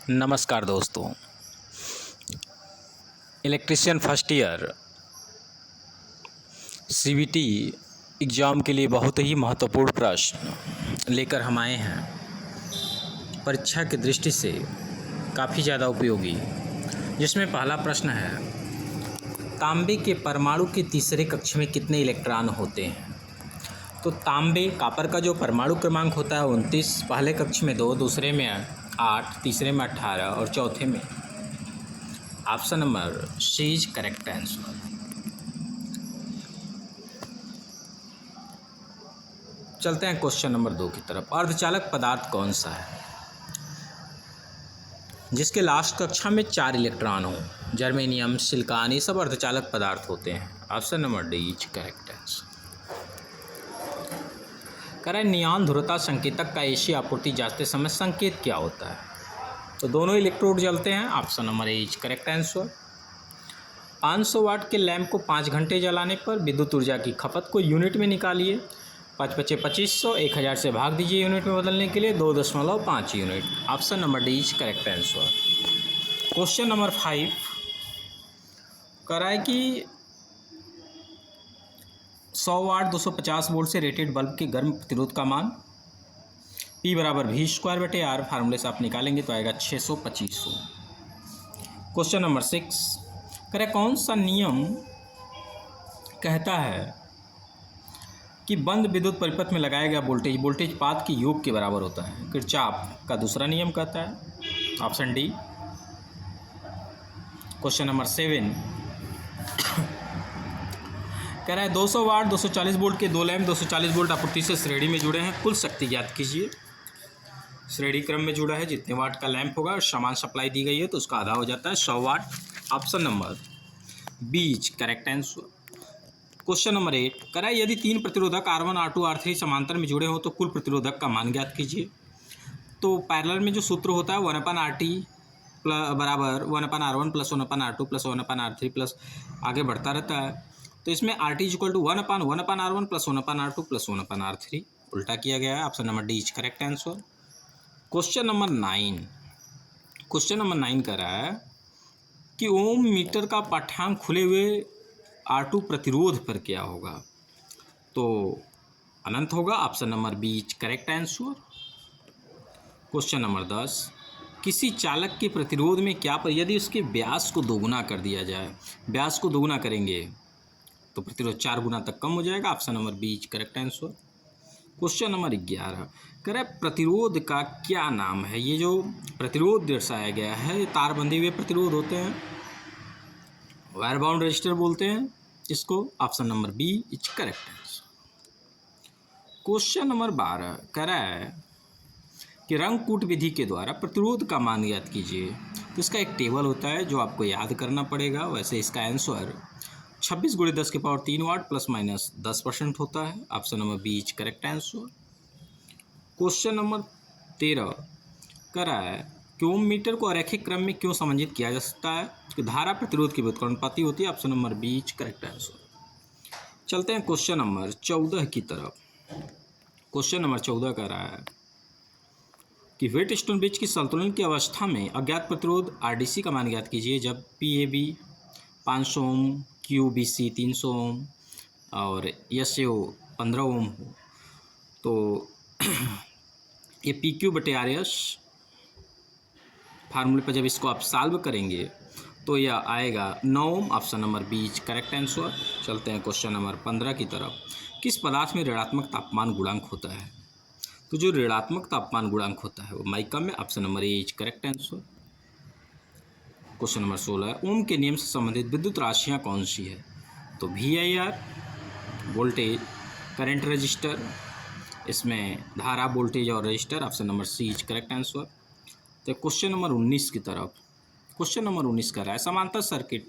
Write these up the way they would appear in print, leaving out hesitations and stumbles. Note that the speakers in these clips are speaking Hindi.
नमस्कार दोस्तों। Electrician first year CVT exam के लिए बहुत ही महत्वपूर्ण प्रश्न लेकर हम आए हैं। परीक्षा की दृष्टि से काफ़ी ज़्यादा उपयोगी, जिसमें पहला प्रश्न है, तांबे के परमाणु के तीसरे कक्ष में कितने इलेक्ट्रॉन होते हैं? तो तांबे कापर का जो परमाणु क्रमांक होता है 29, पहले कक्ष में 2, दूसरे में 8, तीसरे में 18 और चौथे में। Option number C is correct answer. चलते हैं क्वेश्चन नंबर 2 की तरफ। अर्धचालक पदार्थ कौन सा है जिसके लास्ट कक्षा में 4 इलेक्ट्रॉन हो? जर्मेनियम, सिलिकॉन, ये सब अर्धचालक पदार्थ होते हैं। Option number D is correct answer. कह रहा है नियॉन ध्रुवता संकेतक का एसी आपूर्ति जांचते समय संकेत क्या होता है? तो दोनों इलेक्ट्रोड जलते हैं। Option number A is correct answer. 500 वाट के लैंप को 5 घंटे जलाने पर विद्युत ऊर्जा की खपत को यूनिट में निकालिए। 5 × 5 = 2500, 1000 से भाग दीजिए यूनिट में बदलने के लिए 2.5 unit. Option number D is correct answer. Question number 5 कह रहा है कि 100 वाट 250 वोल्ट से रेटेड बल्ब के गर्म प्रतिरोध का मान P = V²/R फार्मूले से आप निकालेंगे तो आएगा 600/2500। क्वेश्चन नंबर 6 कह रहा है कौन सा नियम कहता है कि बंद विद्युत परिपथ में लगाया गया वोल्टेज पात के योग के बराबर होता है? किरचॉफ का दूसरा नियम कहता है। Option D. क्वेश्चन नंबर 7 कह रहा है 200 वाट 240 वोल्ट के 2 लैंप 240 वोल्ट आपूर्ति से श्रेणी में जुड़े हैं, कुल शक्ति ज्ञात कीजिए। श्रेणी क्रम में जुड़ा है, जितने वाट का लैंप होगा और समान सप्लाई दी गई है तो उसका आधा हो जाता है 100 watt. Option number B is correct answer. Question number 8 कह रहा है यदि 3 प्रतिरोधक R1, R2, R3 समांतर में जुड़े हो तो कुल प्रतिरोधक का मान ज्ञात कीजिए। तो पैरेलल में जो सूत्र होता है 1/RT बराबर 1/R1 + 1/R2 + 1/R3 प्लस आगे बढ़ता रहता है। तो इसमें RT = 1/1/R1 + 1/R2 + 1/R3 उल्टा किया गया है। Option number D is correct answer. Question number 9 कह रहा है कि ओम मीटर का पाठ्यांक खुले हुए R2 प्रतिरोध पर क्या होगा? तो अनंत होगा। Option number B is correct answer. Question number 10 किसी चालक के प्रतिरोध में क्या पर यदि उसके व्यास को दोगुना कर दिया जाए, व्यास को दोगुना करेंगे तो प्रतिरोध 4 गुना तक कम हो जाएगा। Option number B is correct answer. Question number 11 कह रहा है प्रतिरोध का क्या नाम है? ये जो प्रतिरोध दर्शाया गया है ये तार बंधे हुए प्रतिरोध होते हैं, वायर बाउंड रेजिस्टर बोलते हैं इसको। Option number B is correct answer. Question number 12 कह रहा है कि रंगकूट विधि के द्वारा प्रतिरोध का मान ज्ञात कीजिए। तो इसका एक टेबल होता है जो आपको याद करना पड़ेगा। वैसे इसका आंसर 26 × 10³ वाट ±10% होता है। Option number B is correct answer. Question number 13 कह रहा है कि ओम मीटर को अरैखिक क्रम में क्यों समंजित किया जा सकता है? कि धारा प्रतिरोध की व्युत्क्रमानुपाती होती है। Option number B is correct answer. चलते हैं क्वेश्चन नंबर 14 की तरफ। क्वेश्चन नंबर 14 कह रहा है कि व्हीटस्टोन ब्रिज की संतुलन की अवस्था में अज्ञात प्रतिरोध RDC का मान ज्ञात कीजिए जब PAB 500 ओम, QBC 300 ओम और SAO 15 ओम हो। तो ये PQ/RS फार्मूले पर जब इसको आप सॉल्व करेंगे तो यह आएगा 9 ohm. Option number B is correct answer. चलते हैं क्वेश्चन नंबर 15 की तरफ। किस पदार्थ में ऋणात्मक तापमान गुणांक होता है? तो जो ऋणात्मक तापमान गुणांक होता है वो माइका में। Option number A is correct answer. Question number 16 ओम के नियम से संबंधित विद्युत राशियाँ कौन सी है? तो VIR वोल्टेज, करंट रजिस्टर, इसमें धारा, वोल्टेज और resistor. Option number C is correct answer. तो क्वेश्चन नंबर 19 की तरफ। क्वेश्चन नंबर 19 कर रहा है समांतर सर्किट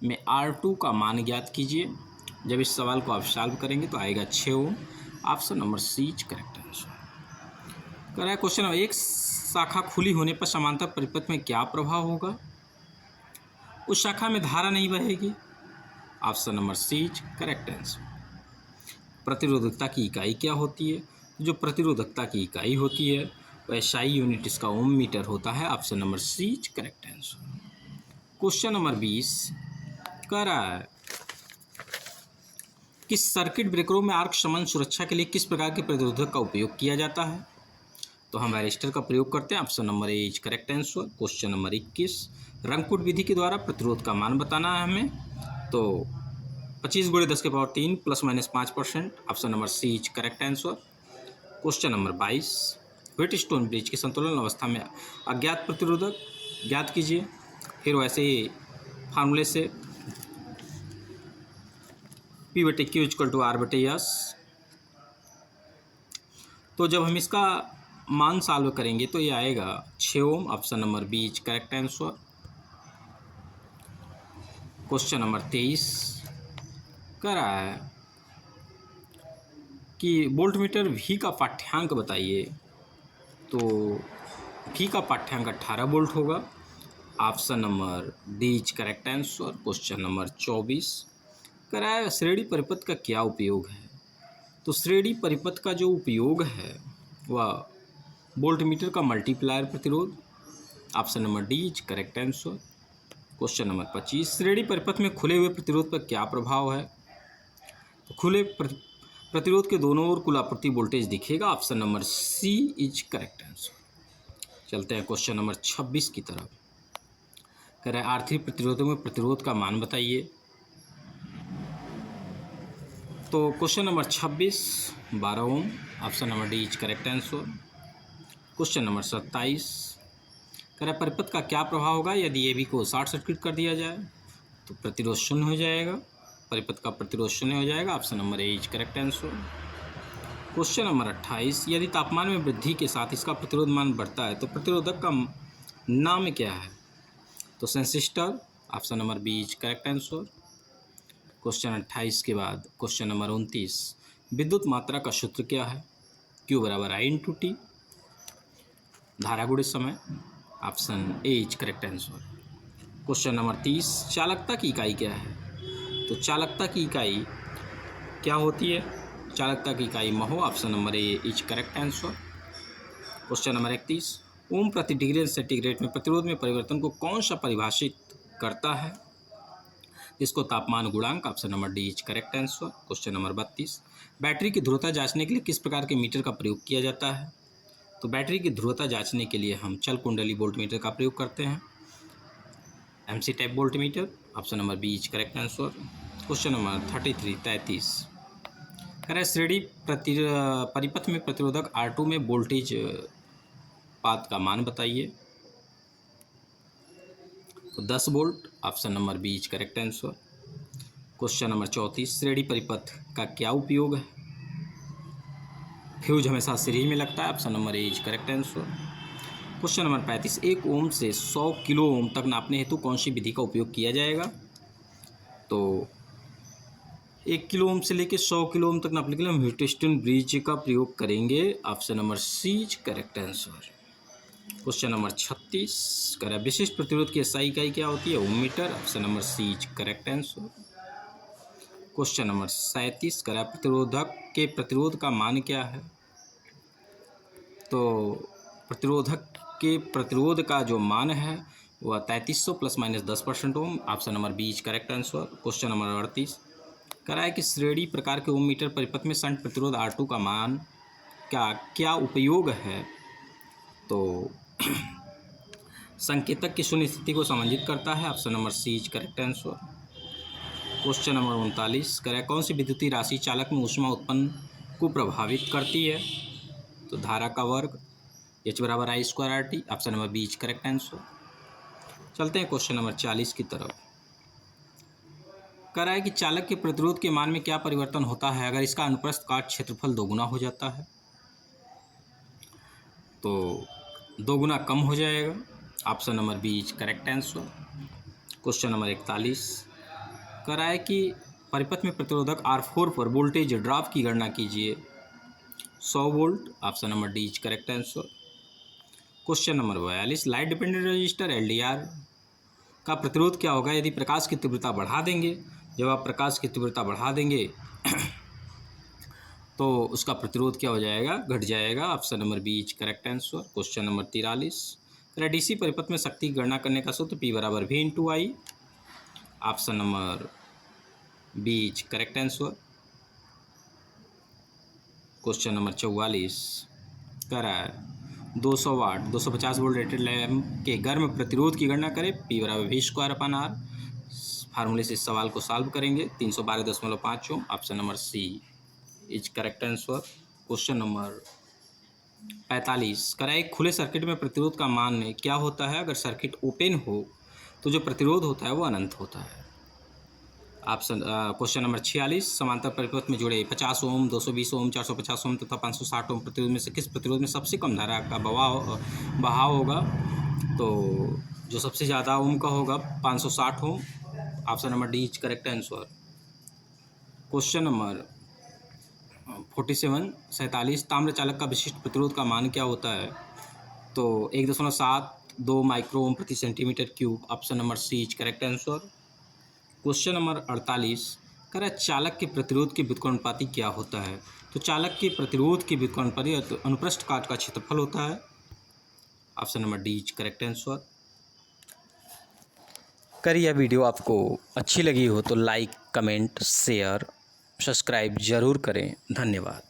में R2 का मान ज्ञात कीजिए। जब इस सवाल को आप सॉल्व करेंगे तो आएगा 6 ohm. Option number C is correct answer. कर रहा है क्वेश्चन नंबर एक शाखा खुली होने पर समांतर परिपथ में क्या प्रभाव होगा? उस शाखा में धारा नहीं बहेगी। Option number C is correct answer. प्रतिरोधकता की इकाई क्या होती है? जो प्रतिरोधकता की इकाई होती है तो एसआई यूनिट इसका ओम मीटर होता है। Option number C is correct answer. Question number 20 कह रहा है कि सर्किट ब्रेकरों में आर्क समान सुरक्षा के लिए किस प्रकार के प्रतिरोधक का उपयोग किया जाता है? तो हम वायरिस्टर का प्रयोग करते हैं। Option number A is correct answer. Question number 21 रंगकूट विधि के द्वारा प्रतिरोध का मान बताना है हमें। तो 25 × 10⁻³ ±5%। Option number C is correct answer. Question number 22 Wheatstone bridge की संतुलन अवस्था में अज्ञात प्रतिरोधक ज्ञात कीजिए। फिर वैसे ही फार्मूले से P/Q = R/S। तो जब हम इसका मान सॉल्व करेंगे तो ये आएगा 6 ohm. Option number B is correct answer. Question number 23 कह रहा है कि वोल्टमीटर V का पाठ्यांक बताइए। तो V का पाठ्यांक 18 वोल्ट होगा। Option number D is correct answer. Question number 24 कह रहा है श्रेणी परिपथ का क्या उपयोग है? तो श्रेणी परिपथ का जो उपयोग है वह वोल्टमीटर का मल्टीप्लायर प्रतिरोध। Option number D is correct answer. Question number 25 श्रेणी परिपथ में खुले हुए प्रतिरोध पर क्या प्रभाव है? तो खुले प्रतिरोध के दोनों ओर कुल आपूर्ति वोल्टेज दिखेगा। Option number C is correct answer. चलते हैं क्वेश्चन नंबर 26 की तरफ। कह रहा है R3 प्रतिरोधों में प्रतिरोध का मान बताइए। तो question number 26 12 ohm. Option number D is correct answer. Question number 27 कह रहा है परिपथ का क्या प्रभाव होगा यदि ए बी को शॉर्ट सर्किट कर दिया जाए? तो प्रतिरोध शून्य हो जाएगा। परिपथ का प्रतिरोध शून्य हो जाएगा। Option number A is correct answer. Question number 28 यदि तापमान में वृद्धि के साथ इसका प्रतिरोध मान बढ़ता है तो प्रतिरोधक का नाम क्या है? तो sensistor. Option number B is correct answer. Question 28 के बाद क्वेश्चन नंबर 29 विद्युत मात्रा का सूत्र क्या है? Q = I/T। धारा गुणित समय। Option A is correct answer. Question number 30 चालकता की इकाई क्या है? तो चालकता की इकाई क्या होती है? चालकता की इकाई mho. Option number A is correct answer. Question number 31 ohm प्रति डिग्री सेंटीग्रेड में प्रतिरोध में परिवर्तन को कौन सा परिभाषित करता है? इसको तापमान गुणांक। Option number D is correct answer. Question number 32 battery की ध्रुवता जांचने के लिए किस प्रकार के मीटर का प्रयोग किया जाता है? तो बैटरी की ध्रुवता जांचने के लिए हम चल कुंडली वोल्टमीटर का प्रयोग करते हैं। MC type voltmeter. Option number B is correct answer. Question number 33 कह रहा है श्रेणी परिपथ में प्रतिरोधक R2 में वोल्टेज पात का मान बताइए। तो 10 volt. Option number B is correct answer. Question number 34 श्रेणी परिपथ का क्या उपयोग है? फ्यूज हमेशा सीरीज में लगता है। Option number A is correct answer. Question number 35 1 ओम से 100 किलो ओम तक नापने हेतु कौन सी विधि का उपयोग किया जाएगा? तो 1 किलो ओम से लेकर 100 किलो ओम तक नापने के लिए हम व्हीटस्टोन ब्रिज का प्रयोग करेंगे। Option number C is correct answer. Question number 36 कह रहा है विशिष्ट प्रतिरोध की SI इकाई क्या होती है? Ohm metre. Option number C is correct answer. Question number 37 कह रहा है प्रतिरोधक के प्रतिरोध का मान क्या है? तो प्रतिरोधक के प्रतिरोध का जो मान है वह 3300 ± 10% ohm. Option number B is correct answer. Question number 38 कह रहा है कि श्रेणी प्रकार के ओम मीटर परिपथ में शंट प्रतिरोध R2 का मान का क्या उपयोग है? तो संकेतक की शून्य स्थिति को संबंधित करता है। Option number C is correct answer. Question number 39 कह रहा है कौन सी विद्युतीय राशि चालक में ऊष्मा उत्पन्न को प्रभावित करती है? तो धारा का वर्ग H = I²RT। Option number B is correct answer. चलते हैं क्वेश्चन नंबर 40 की तरफ। कह रहा है कि चालक के प्रतिरोध के मान में क्या परिवर्तन होता है अगर इसका अनुप्रस्थ काट क्षेत्रफल दोगुना हो जाता है? तो दोगुना कम हो जाएगा। Option number B is correct answer. Question number 41 कह रहा है कि परिपथ में प्रतिरोधक R4 पर वोल्टेज ड्रॉप की गणना कीजिए। 100 volt. Option number D is correct answer. Question number 42 light dependent register LDR का प्रतिरोध क्या होगा यदि प्रकाश की तीव्रता बढ़ा देंगे? जब आप प्रकाश की तीव्रता बढ़ा देंगे तो उसका प्रतिरोध क्या हो जाएगा, घट जाएगा। Option number B is correct answer. Question number 43, DC परिपथ में शक्ति की गणना करने का सूत्र P बराबर V into I. Option number B is correct answer. Question number 44 कह रहा है 200 वाट 250 वोल्ट रेटेड लैम्प के गर्म प्रतिरोध की गणना करें, P बराबर V स्क्वायर अपन आर। फार्मूले से इस सवाल को सॉल्व करेंगे। 312.5 ohm. Option number C is correct answer. Question number 45 कह रहा है एक खुले सर्किट में प्रतिरोध का मान क्या होता है? अगर सर्किट ओपन हो तो जो प्रतिरोध होता है वो अनंत होता है। ऑप्शन क्वेश्चन नंबर 46 समांतर परिपथ में जुड़े 50 ओम 220 ओम 450 ओम तथा 560 ओम प्रतिरोध में से किस प्रतिरोध में सबसे कम धारा का बहाव होगा? तो जो सबसे ज़्यादा ओम का होगा 560 ohm. Option number D is correct answer. Question number 47 ताम्र चालक का विशिष्ट प्रतिरोध का मान क्या होता है? तो 1.72 माइक्रो ओम प्रति centimetre cube. Option number C is correct answer. Question number 48 कह रहा है चालक के प्रतिरोध के व्युत्क्रमानुपाती क्या होता है? तो चालक के प्रतिरोध के व्युत्क्रमानुपाती अनुप्रस्थ काट का क्षेत्रफल होता है। Option number D is correct answer. अगर यह वीडियो आपको अच्छी लगी हो तो लाइक, कमेंट, शेयर, सब्सक्राइब जरूर करें। धन्यवाद।